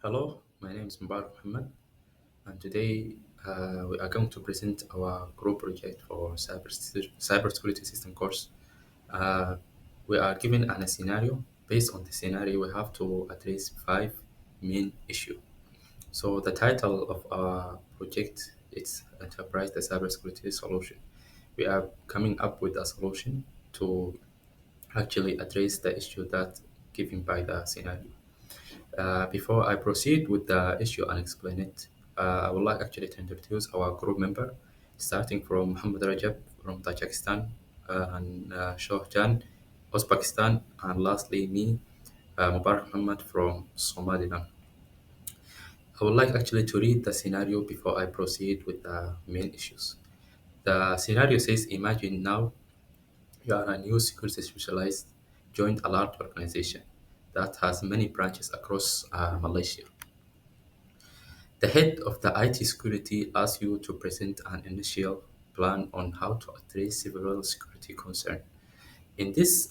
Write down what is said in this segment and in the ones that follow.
Hello, my name is Mubarak Muhammad, and today we are going to present our group project for cybersecurity system course. Uh, we are given a scenario. Based on the scenario, we have to address five main issues. So the title of our project is Enterprise the Cybersecurity Solution. We are coming up with a solution to actually address the issue that given by the scenario. Before I proceed with the issue and explain it, I would like actually to introduce our group member, starting from Muhammad Rajab from Tajikistan and Shohjan, Uzbekistan, and lastly me, Mubarak Muhammad from Somaliland. I would like actually to read the scenario before I proceed with the main issues. The scenario says, imagine now you are a new security specialized joint alert organization that has many branches across Malaysia. The head of the IT security asks you to present an initial plan on how to address several security concerns. In this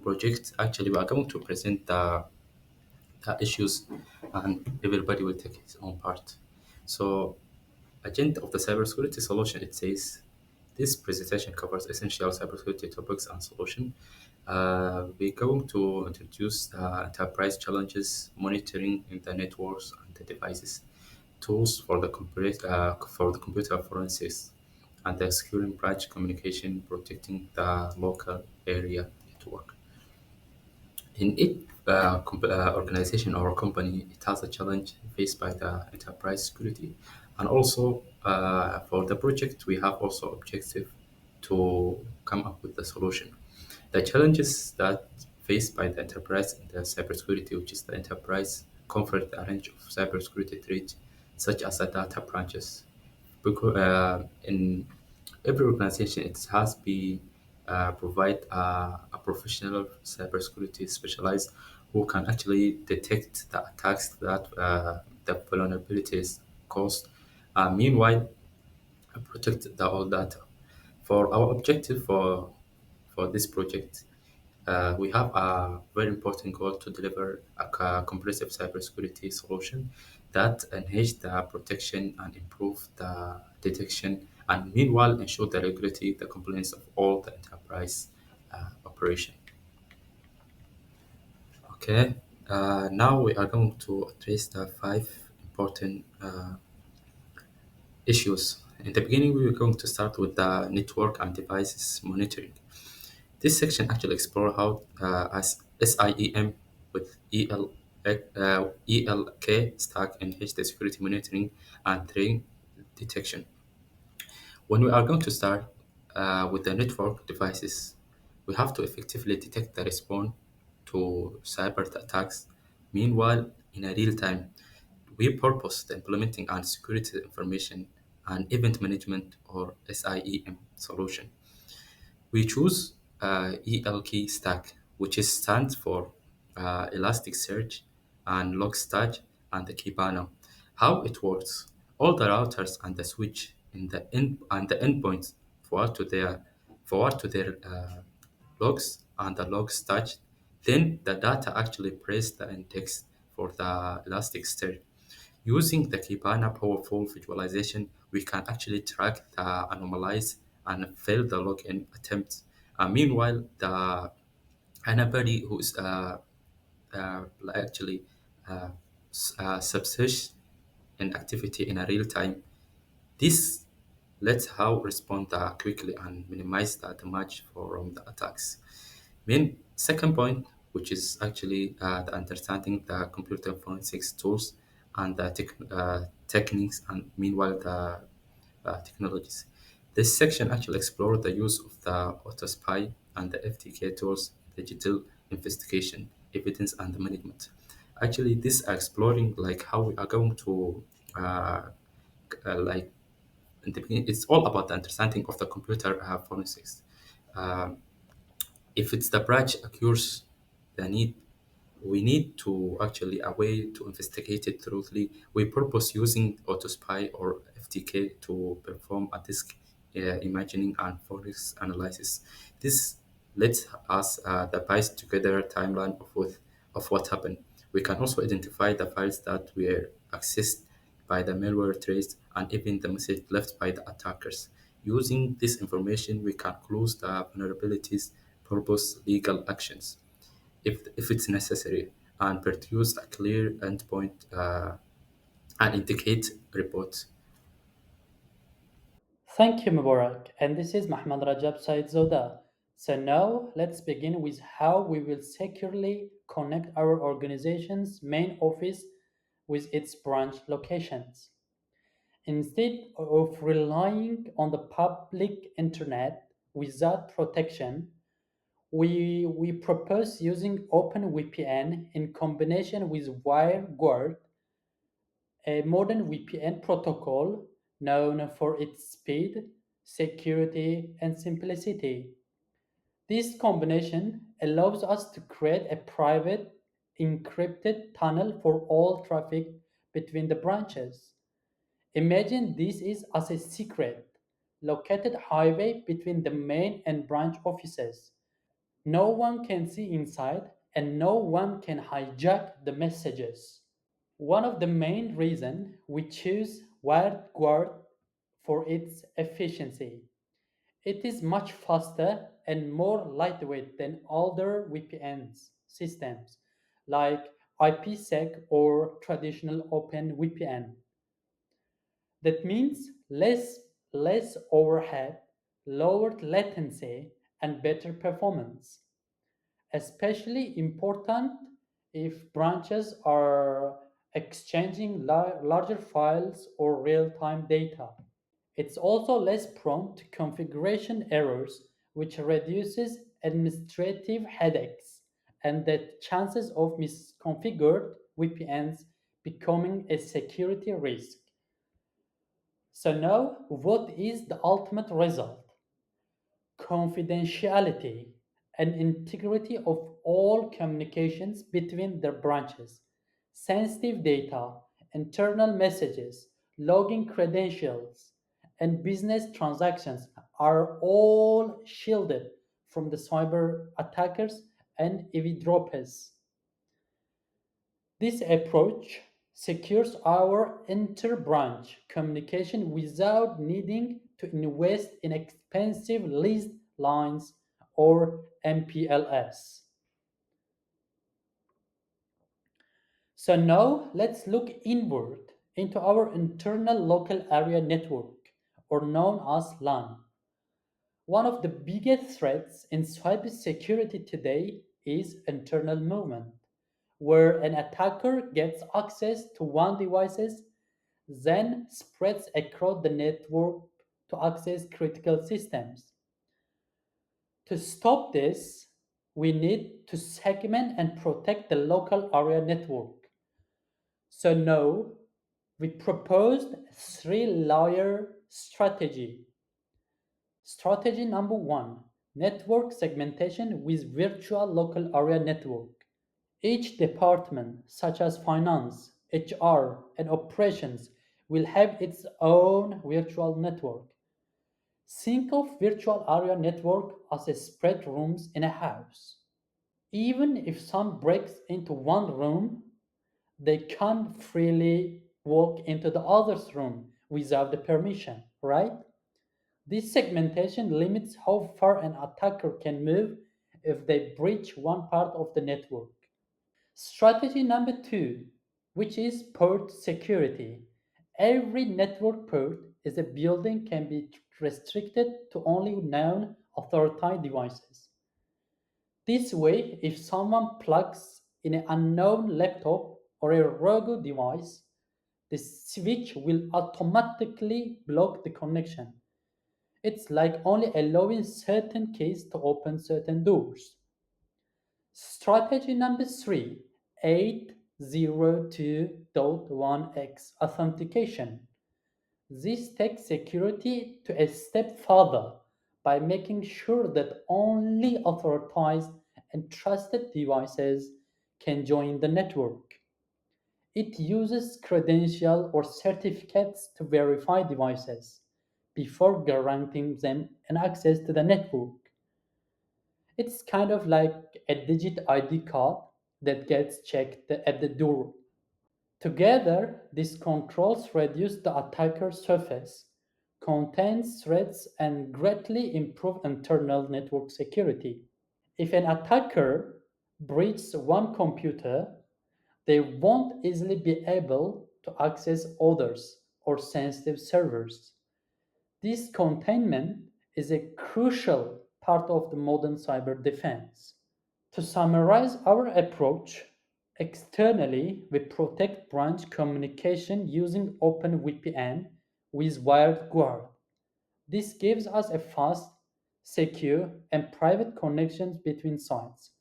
project, actually, we are going to present the issues and everybody will take his own part. So, agenda of the cybersecurity solution, it says this presentation covers essential cybersecurity topics and solution. We're going to introduce enterprise challenges, monitoring in the networks and the devices, tools for the computer forensics, and the securing branch communication, protecting the local area network. In each organization or company, it has a challenge faced by the enterprise security. And also, for the project, we have also objective to come up with the solution. The challenges that faced by the enterprise in the cybersecurity, which is the enterprise, confront a range of cybersecurity threats, such as the data branches, because in every organization it has be provide a professional cybersecurity specialized who can actually detect the attacks that the vulnerabilities cause. Meanwhile, protect the all data. For our objective for this project, we have a very important goal to deliver a comprehensive cybersecurity solution that enhance the protection and improve the detection, and meanwhile ensure the regularity, the compliance of all the enterprise operation. Okay, now we are going to address the five important issues. In the beginning, we are going to start with the network and devices monitoring. This section actually explores how as SIEM with ELK stack enhance the security monitoring and threat detection. When we are going to start with the network devices, we have to effectively detect the response to cyber attacks. Meanwhile, in a real time, we purpose the implementing and security information and event management or SIEM solution. We choose ELK stack, which is stands for Elasticsearch and Logstash and the Kibana. How it works: all the routers and the switch in the end and the endpoints forward to their logs and the Logstash. Then the data actually praise the index for the Elasticsearch. Using the Kibana powerful visualization, we can actually track the anomalies and fail the login attempts. Meanwhile, the anybody who's actually uh, subsearch an activity in a real time, this lets how respond quickly and minimize the damage from the attacks. Main second point, which is actually the understanding the computer forensics tools and the techniques, and meanwhile the technologies. This section actually explores the use of the autospy and the FTK tools, digital investigation, evidence, and management. Actually, this are exploring like how we are going to uh, like in the beginning, it's all about the understanding of the computer forensics. Um, if it's the branch occurs, the need we need to actually a way to investigate it thoroughly. We purpose using autospy or FTK to perform a disk imagining and forensics analysis. This lets us the piece together timeline of what happened. We can also identify the files that were accessed by the malware trace and even the message left by the attackers. Using this information, we can close the vulnerabilities, propose legal actions if it's necessary, and produce a clear endpoint and indicate reports. Thank you, Mubarak. And this is Mahmoud Rajab Said Zoda. So now let's begin with how we will securely connect our organization's main office with its branch locations. Instead of relying on the public internet without protection, we propose using OpenVPN in combination with WireGuard, a modern VPN protocol known for its speed, security, and simplicity. This combination allows us to create a private, encrypted tunnel for all traffic between the branches. Imagine this is as a secret, located highway between the main and branch offices. No one can see inside, and no one can hijack the messages. One of the main reasons we choose WireGuard for its efficiency. It is much faster and more lightweight than older VPNs systems like IPsec or traditional OpenVPN. That means less overhead, lowered latency, and better performance. Especially important if branches are exchanging larger files or real-time data. It's also less prone to configuration errors, which reduces administrative headaches and the chances of misconfigured VPNs becoming a security risk. So now, what is the ultimate result? Confidentiality and integrity of all communications between the branches. Sensitive data, internal messages, login credentials, and business transactions are all shielded from the cyber attackers and eavesdroppers. This approach secures our inter-branch communication without needing to invest in expensive leased lines or MPLS. So now let's look inward into our internal local area network, or known as LAN. One of the biggest threats in cybersecurity today is internal movement, where an attacker gets access to one device, then spreads across the network to access critical systems. To stop this, we need to segment and protect the local area network. So now we proposed a three-layer strategy. Strategy number one, network segmentation with virtual local area network. Each department, such as finance, HR, and operations, will have its own virtual network. Think of virtual area network as a spread rooms in a house. Even if some breaks into one room, they can't freely walk into the other's room without the permission, right? This segmentation limits how far an attacker can move if they breach one part of the network. Strategy number two, which is port security. Every network port is a building can be restricted to only known authorized devices. This way, if someone plugs in an unknown laptop or a rogue device, the switch will automatically block the connection. It's like only allowing certain keys to open certain doors. Strategy number three, 802.1x authentication. This takes security to a step further by making sure that only authorized and trusted devices can join the network. It uses credential or certificates to verify devices before granting them an access to the network. It's kind of like a digit ID card that gets checked at the door. Together, these controls reduce the attacker's surface, contain threats, and greatly improve internal network security. If an attacker breaches one computer, they won't easily be able to access others or sensitive servers. This containment is a crucial part of the modern cyber defense. To summarize our approach, externally we protect branch communication using OpenVPN with WiredGuard. This gives us a fast, secure, and private connections between sites,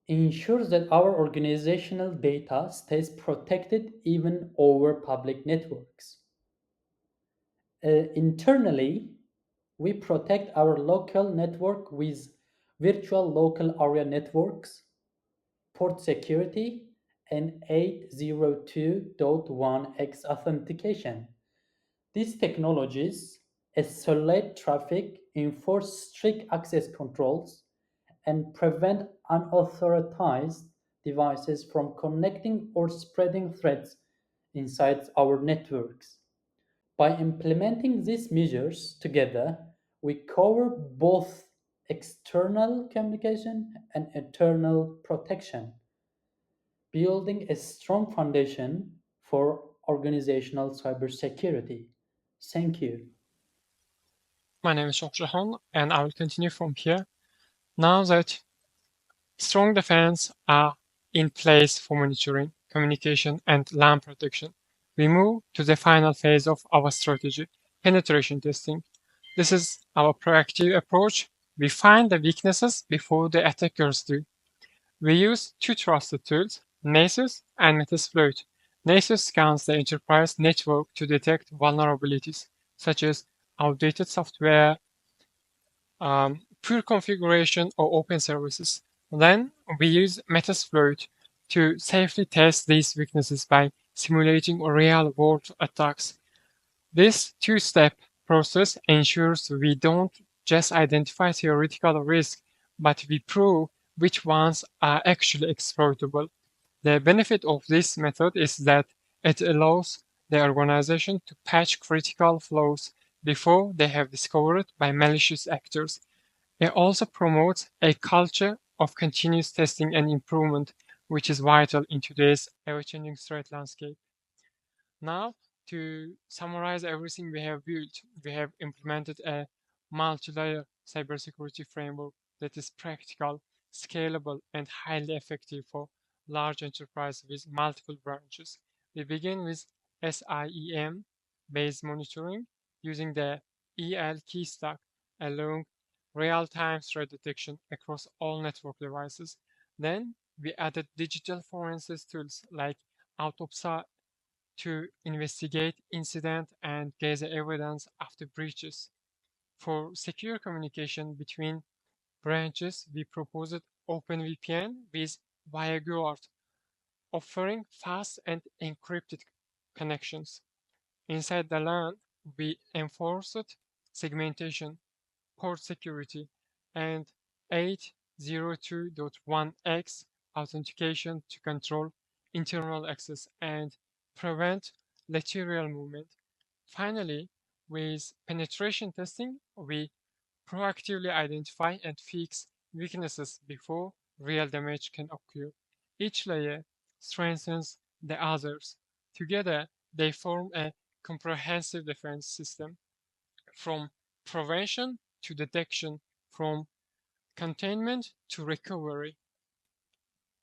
ensures that our organizational data stays protected even over public networks. Internally, we protect our local network with virtual local area networks, port security, and 802.1x authentication. These technologies isolate traffic, enforce strict access controls, and prevent unauthorized devices from connecting or spreading threats inside our networks. By implementing these measures together, we cover both external communication and internal protection, building a strong foundation for organizational cybersecurity. Thank you. My name is Shahjahan, and I will continue from here. Now that strong defense are in place for monitoring, communication, and LAN protection, we move to the final phase of our strategy, penetration testing. This is our proactive approach. We find the weaknesses before the attackers do. We use two trusted tools, Nessus and Metasploit. Nessus scans the enterprise network to detect vulnerabilities, such as outdated software, poor configuration, or open services. Then we use Metasploit to safely test these weaknesses by simulating real-world attacks. This two-step process ensures we don't just identify theoretical risks, but we prove which ones are actually exploitable. The benefit of this method is that it allows the organization to patch critical flaws before they have discovered by malicious actors. It also promotes a culture of continuous testing and improvement, which is vital in today's ever-changing threat landscape. Now, to summarize everything we have built, we have implemented a multi-layer cybersecurity framework that is practical, scalable, and highly effective for large enterprises with multiple branches. We begin with SIEM-based monitoring using the EL key stack along real-time threat detection across all network devices. Then we added digital forensics tools like Autopsy to investigate incident and gather evidence after breaches. For secure communication between branches, we proposed OpenVPN with WireGuard, offering fast and encrypted connections. Inside the LAN, we enforced segmentation, port security, and 802.1x authentication to control internal access and prevent lateral movement. Finally, with penetration testing, we proactively identify and fix weaknesses before real damage can occur. Each layer strengthens the others. Together, they form a comprehensive defense system from prevention to detection, from containment to recovery.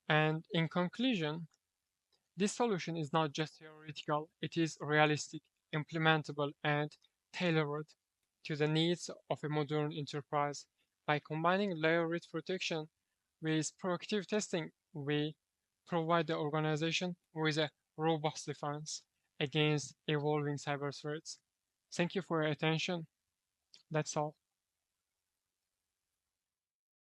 And in conclusion, this solution is not just theoretical, it is realistic, implementable, and tailored to the needs of a modern enterprise. By combining layered protection with proactive testing, we provide the organization with a robust defense against evolving cyber threats. Thank you for your attention. That's all.